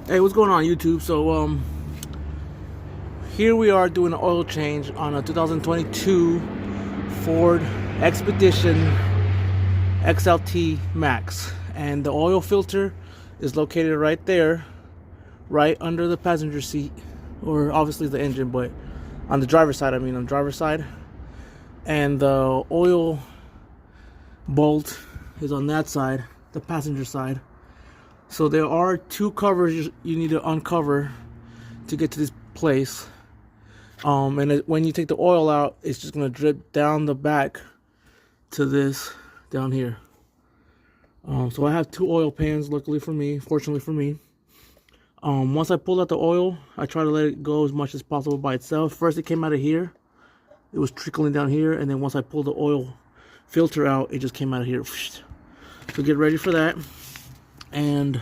Hey, what's going on YouTube? So here we are doing an oil change on a 2022 Ford Expedition XLT Max, and the oil filter is located right there, right under the passenger seat, or obviously the engine, but on the driver's side, on the driver's side. And the oil bolt is on that side, the passenger side. So there are two covers you need to uncover to get to this place. When you take the oil out, it's just gonna drip down the back to this down here. So I have two oil pans, luckily for me, fortunately for me. Once I pull out the oil, I try to let it go as much as possible by itself. First it came out of here, it was trickling down here, and then once I pulled the oil filter out, it just came out of here. So get ready for that. And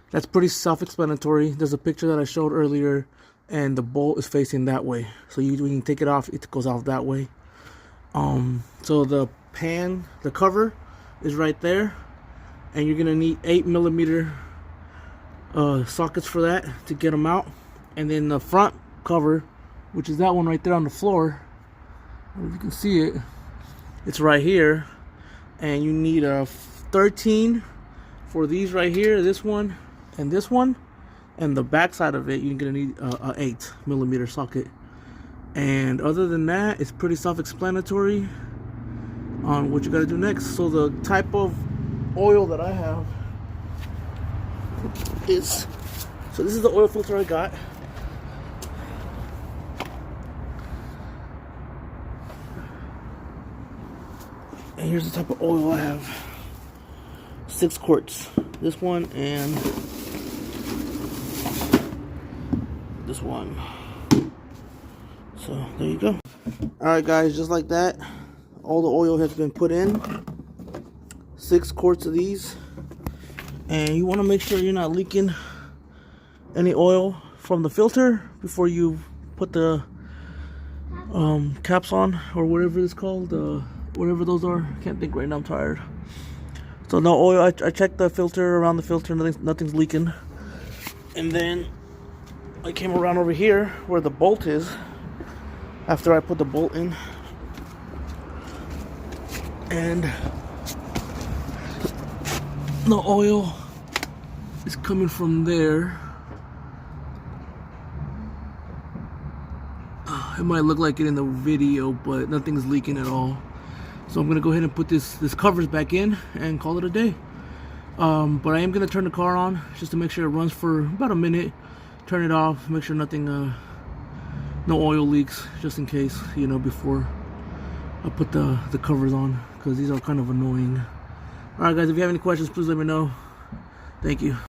that's pretty self-explanatory. There's a picture that I showed earlier, and the bolt is facing that way. So when you take it off, it goes off that way. So the cover is right there, and you're gonna need 8mm sockets for that to get them out. And then the front cover, which is that one right there on the floor, if you can see it, it's right here, and you need a 13 for these right here, this one, and the back side of it, you're gonna need a 8mm socket. And other than that, it's pretty self-explanatory on what you gotta do next. So the type of oil that I have is, so this is the oil filter I got. And here's the type of oil I have. 6 quarts. This one and this one. So there you go. Alright guys, just like that, all the oil has been put in. 6 quarts of these. And you want to make sure you're not leaking any oil from the filter before you put the caps on, or whatever it's called, whatever those are. Can't think right now, I'm tired. So no oil. I checked the filter, around the filter, nothing's leaking. And then I came around over here where the bolt is, after I put the bolt in, and the oil is coming from there. It might look like it in the video, but nothing's leaking at all. So I'm gonna go ahead and put this covers back in and call it a day. But I am gonna turn the car on just to make sure it runs for about a minute. Turn it off, make sure nothing, no oil leaks, just in case, before I put the covers on, because these are kind of annoying. All right, guys, if you have any questions, please let me know. Thank you.